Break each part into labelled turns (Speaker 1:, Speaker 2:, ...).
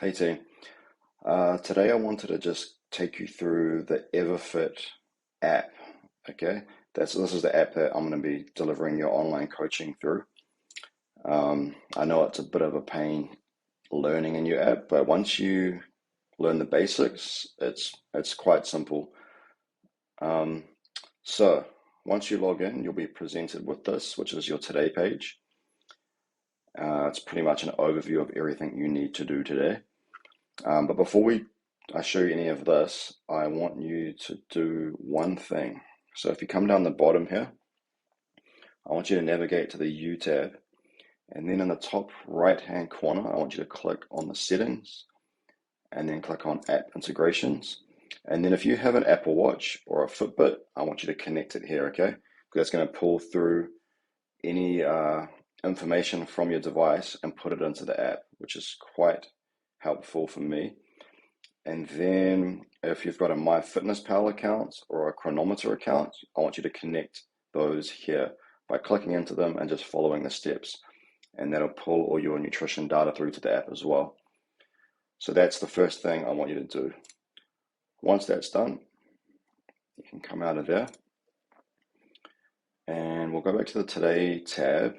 Speaker 1: Hey team, today I wanted to just take you through the Everfit app. Okay, this is the app that I'm going to be delivering your online coaching through. I know it's a bit of a pain learning a new app, but once you learn the basics, it's quite simple. Um, so once you log in, you'll be presented with this, which is your today page. It's pretty much an overview of everything you need to do today. But before I show you any of this, I want you to do one thing. So if you come down the bottom here, I want you to navigate to the U tab, and then in the top right hand corner, I want you to click on the settings and then click on app integrations. And then if you have an Apple Watch or a Fitbit, I want you to connect it here, okay? Because that's going to pull through any information from your device and put it into the app, which is quite helpful for me. And then if you've got a MyFitnessPal account or a chronometer account, I want you to connect those here by clicking into them and just following the steps. And that'll pull all your nutrition data through to the app as well. So that's the first thing I want you to do. Once that's done, you can come out of there and we'll go back to the Today tab.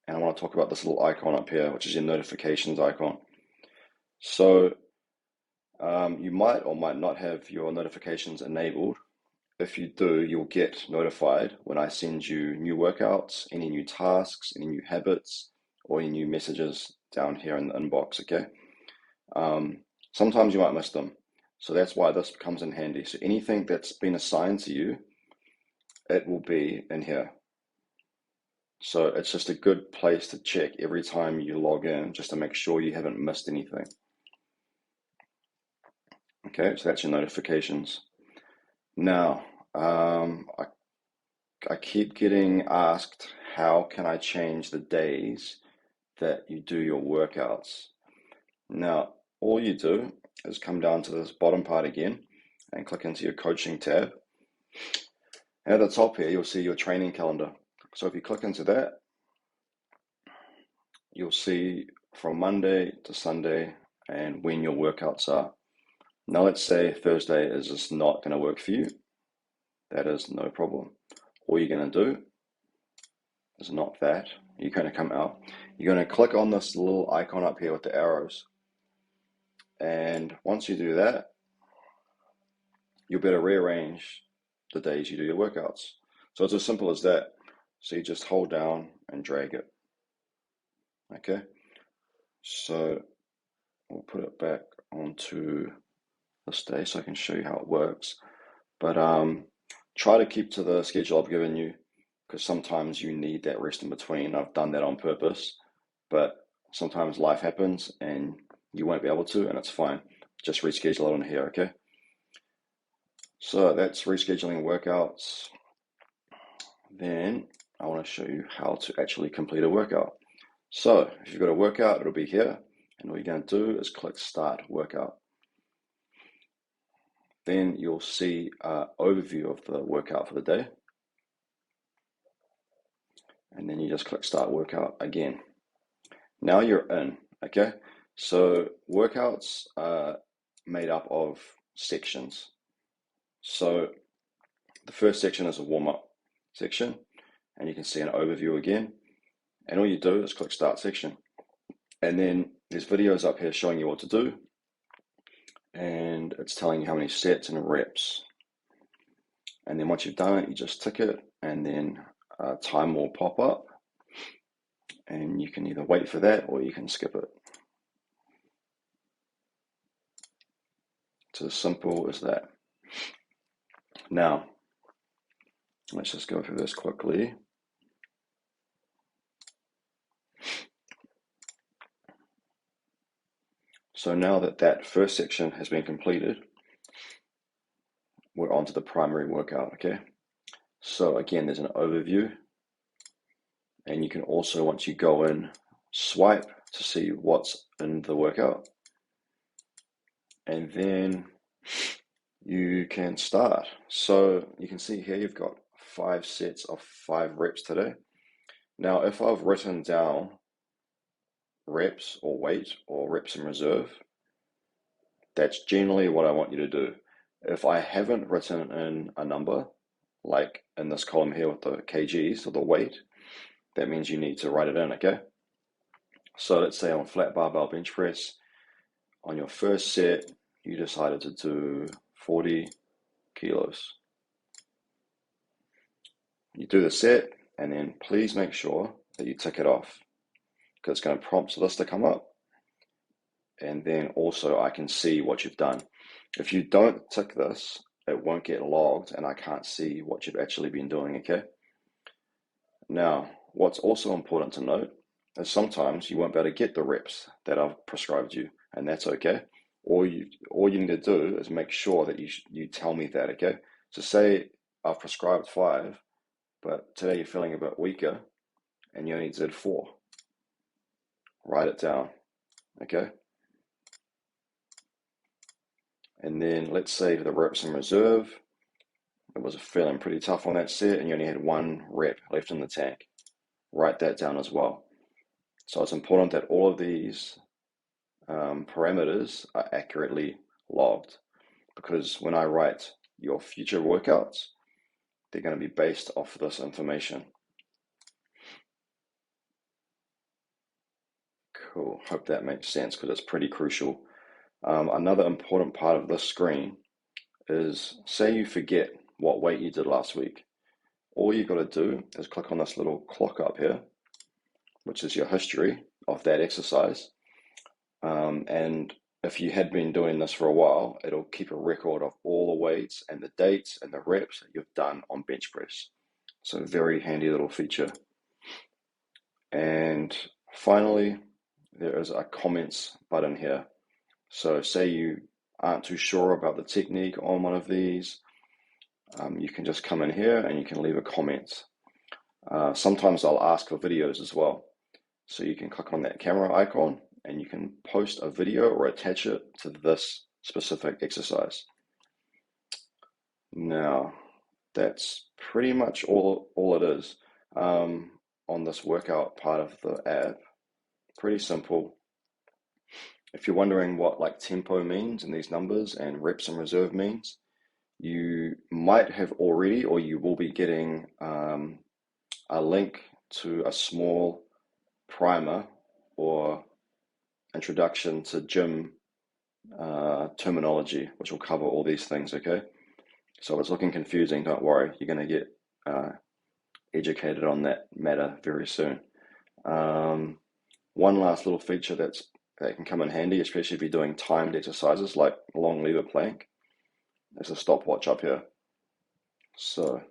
Speaker 1: And I want to talk about this little icon up here, which is your notifications icon. So you might or might not have your notifications enabled. If you do, you'll get notified when I send you new workouts, any new tasks, any new habits, or any new messages down here in the inbox, okay? Sometimes you might miss them. So that's why this comes in handy. So anything that's been assigned to you, it will be in here. So it's just a good place to check every time you log in, just to make sure you haven't missed anything. Okay, so that's your notifications. Now, I keep getting asked, how can I change the days that you do your workouts? Now, all you do is come down to this bottom part again and click into your coaching tab. And at the top here, you'll see your training calendar. So if you click into that, you'll see from Monday to Sunday and when your workouts are. Now, let's say Thursday is just not going to work for you. That is no problem. All you're going to do is not that. You're going to come out. You're going to click on this little icon up here with the arrows. And once you do that, you'll be able to rearrange the days you do your workouts. So it's as simple as that. So you just hold down and drag it. Okay. So we'll put it back onto this day so I can show you how it works. But try to keep to the schedule I've given you, because sometimes you need that rest in between. I've done that on purpose, but sometimes life happens and you won't be able to, and it's fine. Just reschedule it on here, okay? So that's rescheduling workouts. Then I want to show you how to actually complete a workout. So if you've got a workout, it'll be here, and all you're going to do is click Start Workout. Then you'll see an overview of the workout for the day. And then you just click Start Workout again. Now you're in, okay? So workouts are made up of sections. So the first section is a warm-up section, and you can see an overview again. And all you do is click Start Section. And then there's videos up here showing you what to do, and it's telling you how many sets and reps. And then once you've done it, you just tick it, and then time will pop up, and you can either wait for that or you can skip it. It's as simple as that. Now, let's just go through this quickly. So now that that first section has been completed, we're on to the primary workout, okay? So again, there's an overview, and you can also, once you go in, swipe to see what's in the workout. And then you can start. So you can see here you've got 5 sets of 5 reps today. Now, if I've written down reps or weight or reps in reserve, That's generally what I want you to do. If I haven't written in a number, like in this column here with the kgs or the weight, that means you need to write it in, okay? So let's say on flat barbell bench press, on your first set, you decided to do 40 kilos. You do the set, and then please make sure that you tick it off, because it's going to prompt this to come up, and then also I can see what you've done. If you don't tick this, it won't get logged, and I can't see what you've actually been doing, okay? Now, what's also important to note is sometimes you won't be able to get the reps that I've prescribed you, and that's okay. All you need to do is make sure that you tell me that, okay? So say I've prescribed 5, but today you're feeling a bit weaker, and you only did 4. Write it down, okay? And then let's say for the reps in reserve, it was feeling pretty tough on that set, and you only had 1 rep left in the tank. Write that down as well. So it's important that all of these parameters are accurately logged, because when I write your future workouts, they're going to be based off this information. Cool. Hope that makes sense, because it's pretty crucial. Another important part of this screen is, say you forget what weight you did last week. All you got to do is click on this little clock up here, which is your history of that exercise. And if you had been doing this for a while, it'll keep a record of all the weights and the dates and the reps that you've done on bench press. So very handy little feature. And finally, there is a comments button here. So say you aren't too sure about the technique on one of these, you can just come in here and you can leave a comment. Sometimes I'll ask for videos as well. So you can click on that camera icon and you can post a video or attach it to this specific exercise. Now, that's pretty much all it is on this workout part of the app. Pretty simple. If you're wondering what like tempo means and these numbers and reps and reserve means, you might have already, or you will be getting a link to a small primer or introduction to gym terminology, which will cover all these things, okay? So if it's looking confusing, don't worry, you're going to get educated on that matter very soon. One last little feature that can come in handy, especially if you're doing timed exercises like long lever plank, is a stopwatch up here. So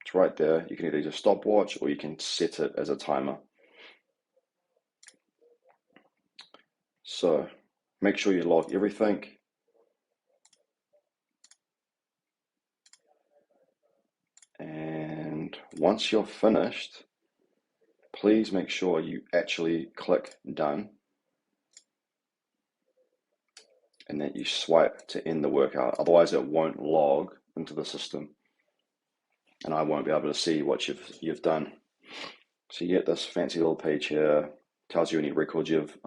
Speaker 1: it's right there. You can either just stopwatch or you can set it as a timer. So make sure you log everything. And once you're finished, please make sure you actually click done and that you swipe to end the workout. Otherwise it won't log into the system and I won't be able to see what you've done. So you get this fancy little page here, tells you any records you've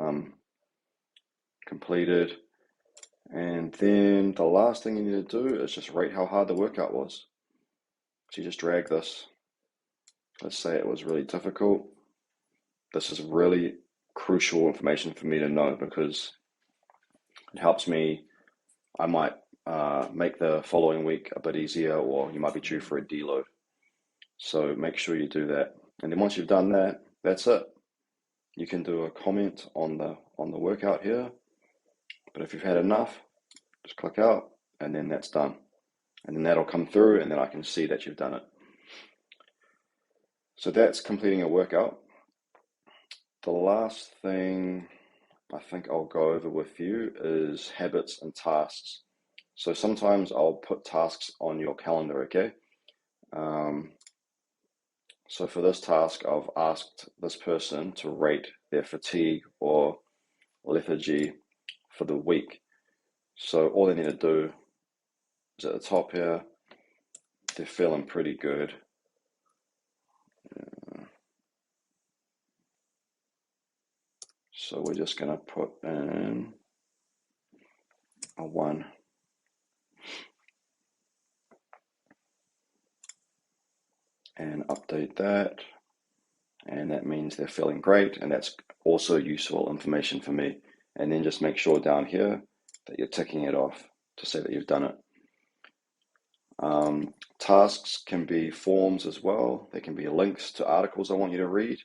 Speaker 1: completed. And then the last thing you need to do is just rate how hard the workout was. So you just drag this. Let's say it was really difficult. This is really crucial information for me to know because it helps me. I might make the following week a bit easier, or you might be due for a deload. So make sure you do that. And then once you've done that, that's it. You can do a comment on the workout here. But if you've had enough, just click out and then that's done. And then that'll come through and then I can see that you've done it. So that's completing a workout. The last thing I think I'll go over with you is habits and tasks. So sometimes I'll put tasks on your calendar, okay? So for this task, I've asked this person to rate their fatigue or lethargy for the week. So all they need to do is at the top here, they're feeling pretty good. So we're just going to put in a 1. And update that. And that means they're feeling great, and that's also useful information for me. And then just make sure down here that you're ticking it off to say that you've done it. Tasks can be forms as well. They can be links to articles I want you to read.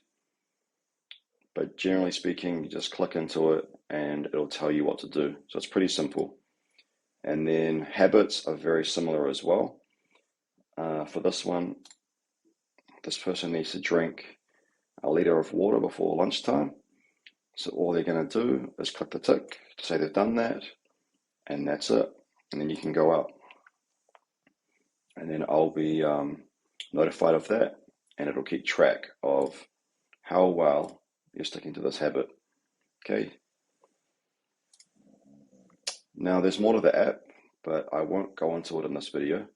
Speaker 1: But generally speaking, you just click into it and it'll tell you what to do. So it's pretty simple. And then habits are very similar as well. For this one, this person needs to drink a liter of water before lunchtime. So all they're going to do is click the tick to say they've done that, and that's it. And then you can go out. And then I'll be notified of that, and it'll keep track of how well you're sticking to this habit. Okay. Now there's more to the app, but I won't go into it in this video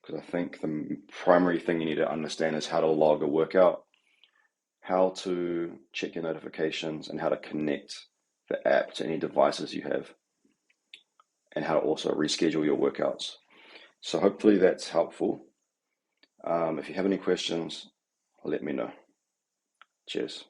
Speaker 1: because I think the primary thing you need to understand is how to log a workout, how to check your notifications, and how to connect the app to any devices you have, and how to also reschedule your workouts. So hopefully that's helpful. If you have any questions, let me know. Cheers.